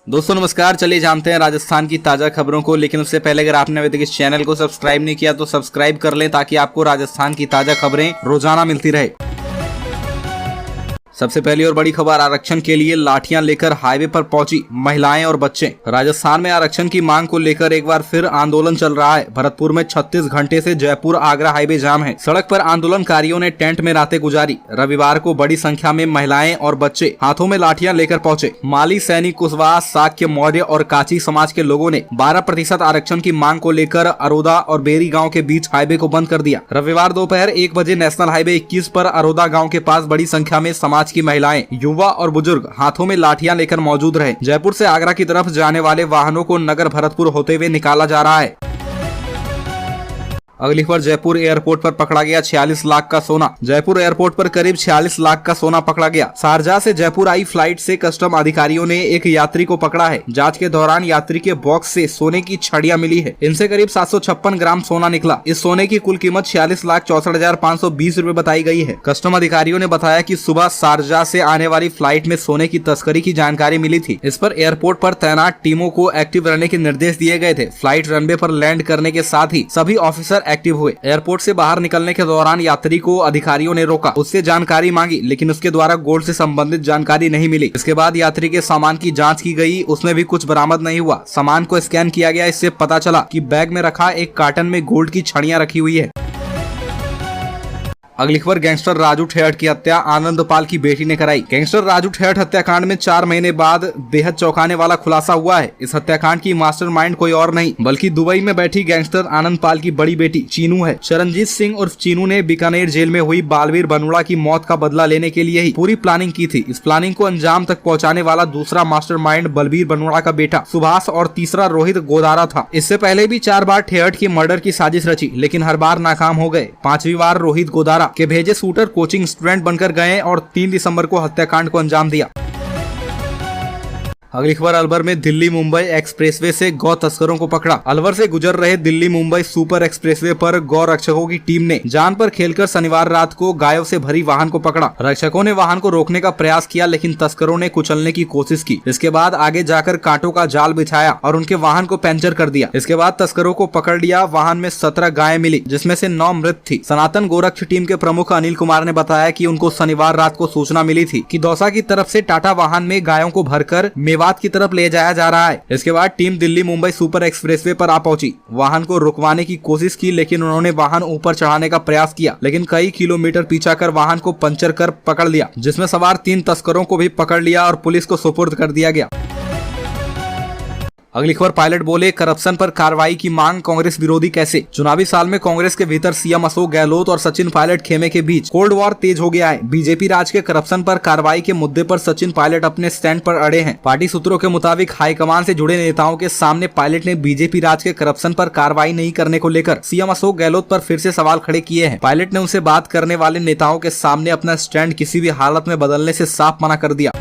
दोस्तों नमस्कार। चलिए जानते हैं राजस्थान की ताजा खबरों को, लेकिन उससे पहले अगर आपने अभी तक इस चैनल को सब्सक्राइब नहीं किया तो सब्सक्राइब कर लें ताकि आपको राजस्थान की ताजा खबरें रोजाना मिलती रहे। सबसे पहली और बड़ी खबर, आरक्षण के लिए लाठियां लेकर हाईवे पर पहुंची महिलाएं और बच्चे। राजस्थान में आरक्षण की मांग को लेकर एक बार फिर आंदोलन चल रहा है। भरतपुर में 36 घंटे से जयपुर आगरा हाईवे जाम है। सड़क पर आंदोलनकारियों ने टेंट में रातें गुजारी। रविवार को बड़ी संख्या में महिलाएं और बच्चे हाथों में लाठियां लेकर पहुंचे। माली, सैनिक, कुशवाहा, साक्य, मौर्य और काची समाज के लोगों ने 12% आरक्षण की मांग को लेकर अरोदा और बेरी गाँव के बीच हाईवे को बंद कर दिया। रविवार दोपहर 1 बजे नेशनल हाईवे 21 पर अरोदा गाँव के पास बड़ी संख्या में समाज की महिलाएं, युवा और बुजुर्ग हाथों में लाठियां लेकर मौजूद रहे। जयपुर से आगरा की तरफ जाने वाले वाहनों को नगर भरतपुर होते हुए निकाला जा रहा है। अगली खबर, जयपुर एयरपोर्ट पर पकड़ा गया 46 लाख का सोना। जयपुर एयरपोर्ट पर करीब 46 लाख का सोना पकड़ा गया। शारजाह से जयपुर आई फ्लाइट से कस्टम अधिकारियों ने एक यात्री को पकड़ा है। जांच के दौरान यात्री के बॉक्स से सोने की छड़ियां मिली है। इनसे करीब 756 ग्राम सोना निकला। इस सोने की कुल कीमत 46,64,520 रूपए बताई गई है। कस्टम अधिकारियों ने बताया कि सुबह शारजाह से आने वाली फ्लाइट में सोने की तस्करी की जानकारी मिली थी। इस पर एयरपोर्ट पर तैनात टीमों को एक्टिव रहने के निर्देश दिए गए थे। फ्लाइट रनवे पर लैंड करने के साथ ही सभी ऑफिसर एक्टिव हुए। एयरपोर्ट से बाहर निकलने के दौरान यात्री को अधिकारियों ने रोका, उससे जानकारी मांगी, लेकिन उसके द्वारा गोल्ड से संबंधित जानकारी नहीं मिली। इसके बाद यात्री के सामान की जांच की गई, उसमें भी कुछ बरामद नहीं हुआ। सामान को स्कैन किया गया, इससे पता चला कि बैग में रखा एक कार्टन में गोल्ड की छड़ियां रखी हुई है। अगली खबर, गैंगस्टर राजू ठेहट की हत्या आनंदपाल की बेटी ने कराई। गैंगस्टर राजू ठेहट हत्याकांड में 4 महीने बाद बेहद चौंकाने वाला खुलासा हुआ है। इस हत्याकांड की मास्टरमाइंड कोई और नहीं बल्कि दुबई में बैठी गैंगस्टर आनंदपाल की बड़ी बेटी चीनू है। चरणजीत सिंह उर्फ चीनू ने बीकानेर जेल में हुई बालवीर बनोड़ा की मौत का बदला लेने के लिए ही पूरी प्लानिंग की थी। इस प्लानिंग को अंजाम तक पहुँचाने वाला दूसरा मास्टरमाइंड बलबीर बनोड़ा का बेटा सुभाष और तीसरा रोहित गोदारा था। इससे पहले भी 4 बार ठेहट की मर्डर की साजिश रची, लेकिन हर बार नाकाम हो गए। 5वीं बार रोहित गोदारा के भेजे शूटर कोचिंग स्टूडेंट बनकर गए और 3 दिसंबर को हत्याकांड को अंजाम दिया। अगली खबर, अलवर में दिल्ली मुंबई एक्सप्रेसवे से गौ तस्करों को पकड़ा। अलवर से गुजर रहे दिल्ली मुंबई सुपर एक्सप्रेसवे पर गौ रक्षकों की टीम ने जान पर खेलकर शनिवार रात को गायों से भरी वाहन को पकड़ा। रक्षकों ने वाहन को रोकने का प्रयास किया, लेकिन तस्करों ने कुचलने की कोशिश की। इसके बाद आगे जाकर कांटों का जाल बिछाया और उनके वाहन को पंचर कर दिया। इसके बाद तस्करों को पकड़ लिया। वाहन में 17 गायें मिली, जिसमें से 9 मृत थी। सनातन गोरक्ष टीम के प्रमुख अनिल कुमार ने बताया कि उनको शनिवार रात को सूचना मिली थी कि दौसा की तरफ से टाटा वाहन में गायों को भरकर मेवात की तरफ ले जाया जा रहा है। इसके बाद team Delhi Mumbai super expressway पर आ पहुंची। वाहन को रुकवाने की कोशिश की, लेकिन उन्होंने वाहन ऊपर चढ़ाने का प्रयास किया, लेकिन कई किलोमीटर पीछा कर वाहन को पंचर कर पकड़ लिया, जिसमें सवार 3 तस्करों को भी पकड़ लिया और पुलिस को सुपुर्द कर दिया गया। अगली खबर, पायलट बोले करप्शन पर कार्रवाई की मांग कांग्रेस विरोधी कैसे। चुनावी साल में कांग्रेस के भीतर सीएम अशोक गहलोत और सचिन पायलट खेमे के बीच कोल्ड वॉर तेज हो गया है। बीजेपी राज के करप्शन पर कार्रवाई के मुद्दे पर सचिन पायलट अपने स्टैंड पर अड़े हैं। पार्टी सूत्रों के मुताबिक हाईकमान से जुड़े नेताओं के सामने पायलट ने बीजेपी राज के करप्शन पर कार्रवाई नहीं करने को लेकर सीएम अशोक गहलोत पर फिर से सवाल खड़े किए हैं। पायलट ने उनसे बात करने वाले नेताओं के सामने अपना स्टैंड किसी भी हालत में बदलने से साफ मना कर दिया।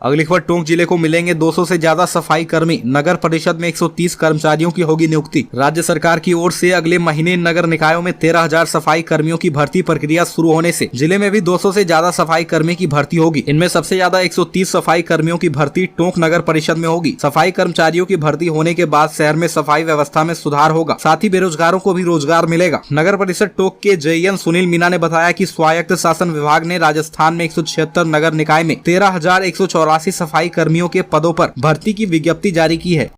अगली खबर, टोंक जिले को मिलेंगे 200 से ज्यादा सफाई कर्मी। नगर परिषद में 130 कर्मचारियों की होगी नियुक्ति। राज्य सरकार की ओर से अगले महीने नगर निकायों में 13,000 सफाई कर्मियों की भर्ती प्रक्रिया शुरू होने से जिले में भी 200 से ज्यादा सफाई कर्मी की भर्ती होगी। इनमें सबसे ज्यादा 130 सफाई कर्मियों की भर्ती टोंक नगर परिषद में होगी। सफाई कर्मचारियों की भर्ती होने के बाद शहर में सफाई व्यवस्था में सुधार होगा, साथ ही बेरोजगारों को भी रोजगार मिलेगा। नगर परिषद टोंक के जेईएन सुनील मीना ने बताया कि स्वायत्त शासन विभाग ने राजस्थान में 176 नगर निकाय में 13,184 सफाई कर्मियों के पदों पर भर्ती की विज्ञप्ति जारी की है।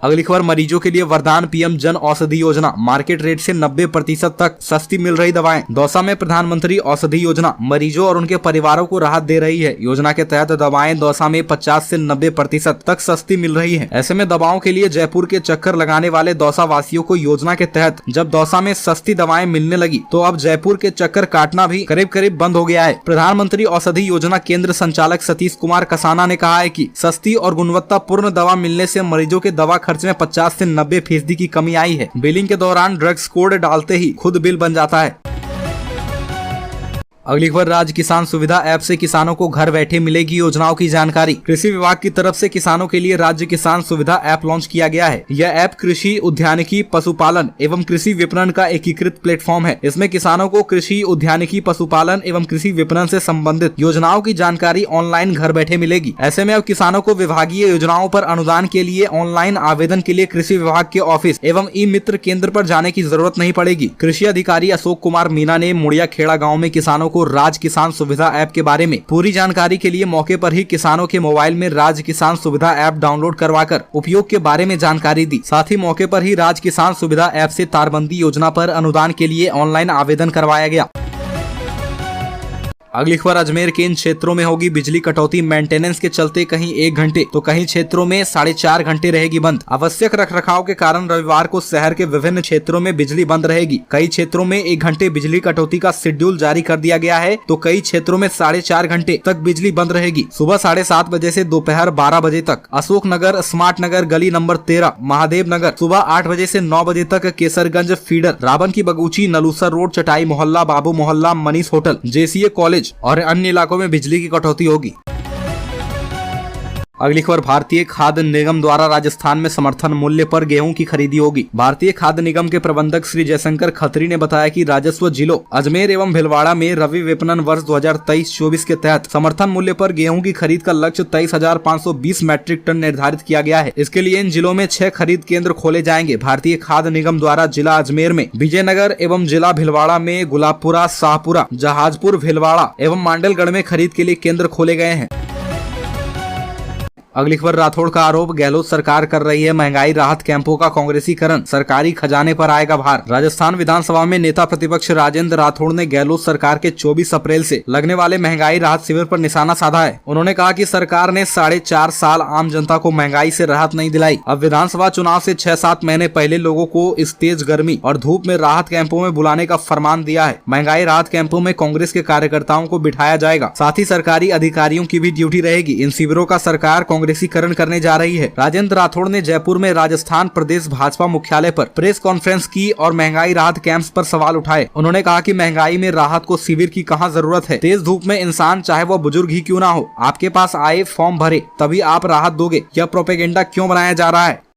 अगली खबर, मरीजों के लिए वरदान PM Jan Aushadhi Yojana. Market rate से 90% तक सस्ती मिल रही दवाएं। दौसा में प्रधानमंत्री औषधि योजना मरीजों और उनके परिवारों को राहत दे रही है। योजना के तहत दवाएं दौसा में 50 से 90% तक सस्ती मिल रही हैं। ऐसे में दवाओं के लिए जयपुर के चक्कर लगाने वाले दौसा वासियों को योजना के तहत जब दौसा में सस्ती दवाएं मिलने लगी तो अब जयपुर के चक्कर काटना भी करीब करीब बंद हो गया है। प्रधानमंत्री औषधि योजना केंद्र संचालक सतीश कुमार कसाना ने कहा है कि सस्ती और गुणवत्तापूर्ण दवा मिलने से मरीजों के दवा खर्च में 50 से 90% की कमी आई है। बिलिंग के दौरान ड्रग्स कोड डालते ही खुद बिल बन जाता है। अगली खबर, राज्य किसान सुविधा ऐप से किसानों को घर बैठे मिलेगी योजनाओं की जानकारी। कृषि विभाग की तरफ से किसानों के लिए राज्य किसान सुविधा ऐप लॉन्च किया गया है। यह ऐप कृषि, उद्यानिकी, पशुपालन एवं कृषि विपणन का एकीकृत प्लेटफॉर्म है। इसमें किसानों को कृषि, उद्यानिकी, पशुपालन एवं कृषि विपणन से संबंधित योजनाओं की जानकारी ऑनलाइन घर बैठे मिलेगी। ऐसे में अब किसानों को विभागीय योजनाओं पर अनुदान के लिए ऑनलाइन आवेदन के लिए कृषि विभाग के ऑफिस एवं ई मित्र केंद्र पर जाने की जरूरत नहीं पड़ेगी। कृषि अधिकारी अशोक कुमार मीना ने मुड़िया खेड़ा गाँव में किसानों को राज्य किसान सुविधा ऐप के बारे में पूरी जानकारी के लिए मौके पर ही किसानों के मोबाइल में राज्य किसान सुविधा ऐप डाउनलोड करवाकर उपयोग के बारे में जानकारी दी। साथ ही मौके पर ही राज्य किसान सुविधा ऐप से तारबंदी योजना पर अनुदान के लिए ऑनलाइन आवेदन करवाया गया। अगली खबर, अजमेर के इन क्षेत्रों में होगी बिजली कटौती। मेंटेनेंस के चलते कहीं 1 घंटे तो कहीं क्षेत्रों में 4.5 घंटे रहेगी बंद। आवश्यक रखरखाव के कारण रविवार को शहर के विभिन्न क्षेत्रों में बिजली बंद रहेगी। कई क्षेत्रों में 1 घंटे बिजली कटौती का शेड्यूल जारी कर दिया गया है तो कई क्षेत्रों में 4.5 घंटे तक बिजली बंद रहेगी। सुबह 7:30 बजे से दोपहर 12 बजे तक अशोक नगर, स्मार्ट नगर, गली नंबर 13, महादेव नगर। सुबह 8 बजे से 9 बजे तक केसरगंज फीडर, रावण की बगूची, नलूसर रोड, चटाई मोहल्ला, बाबू मोहल्ला, मनीष होटल, जेसीए कॉलेज और अन्य इलाकों में बिजली की कटौती होगी। अगली खबर, भारतीय खाद्य निगम द्वारा राजस्थान में समर्थन मूल्य पर गेहूं की खरीदी होगी। भारतीय खाद्य निगम के प्रबंधक श्री जयशंकर खत्री ने बताया कि राजस्व जिलों अजमेर एवं भिलवाड़ा में रबी विपणन वर्ष 2023-24 के तहत समर्थन मूल्य पर गेहूं की खरीद का लक्ष्य 23,520 मैट्रिक टन निर्धारित किया गया है। इसके लिए इन जिलों में 6 खरीद केंद्र खोले जाएंगे। भारतीय खाद्य निगम द्वारा जिला अजमेर में विजयनगर एवं जिला भिलवाड़ा में गुलाबपुरा, शाहपुरा, जहाजपुर, भिलवाड़ा एवं मांडलगढ़ में खरीद के लिए केंद्र खोले गए हैं। अगली खबर, राठौड़ का आरोप, गहलोत सरकार कर रही है महंगाई राहत कैंपों का कांग्रेसीकरण, सरकारी खजाने पर आएगा भार। राजस्थान विधानसभा में नेता प्रतिपक्ष राजेंद्र राठौड़ ने गहलोत सरकार के 24 अप्रैल से लगने वाले महंगाई राहत शिविर पर निशाना साधा है। उन्होंने कहा कि सरकार ने 4.5 साल आम जनता को महंगाई से राहत नहीं दिलाई। अब विधानसभा चुनाव से 6-7 महीने पहले लोगों को इस तेज गर्मी और धूप में राहत कैंपों में बुलाने का फरमान दिया है। महंगाई राहत कैंपों में कांग्रेस के कार्यकर्ताओं को बिठाया जाएगा, साथ ही सरकारी अधिकारियों की भी ड्यूटी रहेगी। इन शिविरों का सरकार कांग्रेसीकरण करने जा रही है। राजेंद्र राठौड़ ने जयपुर में राजस्थान प्रदेश भाजपा मुख्यालय पर प्रेस कॉन्फ्रेंस की और महंगाई राहत कैंप्स पर सवाल उठाए। उन्होंने कहा कि महंगाई में राहत को शिविर की कहां जरूरत है। तेज धूप में इंसान चाहे वो बुजुर्ग ही क्यों ना हो, आपके पास आए, फॉर्म भरे, तभी आप राहत दोगे। यह प्रोपेगेंडा क्यों बनाया जा रहा है?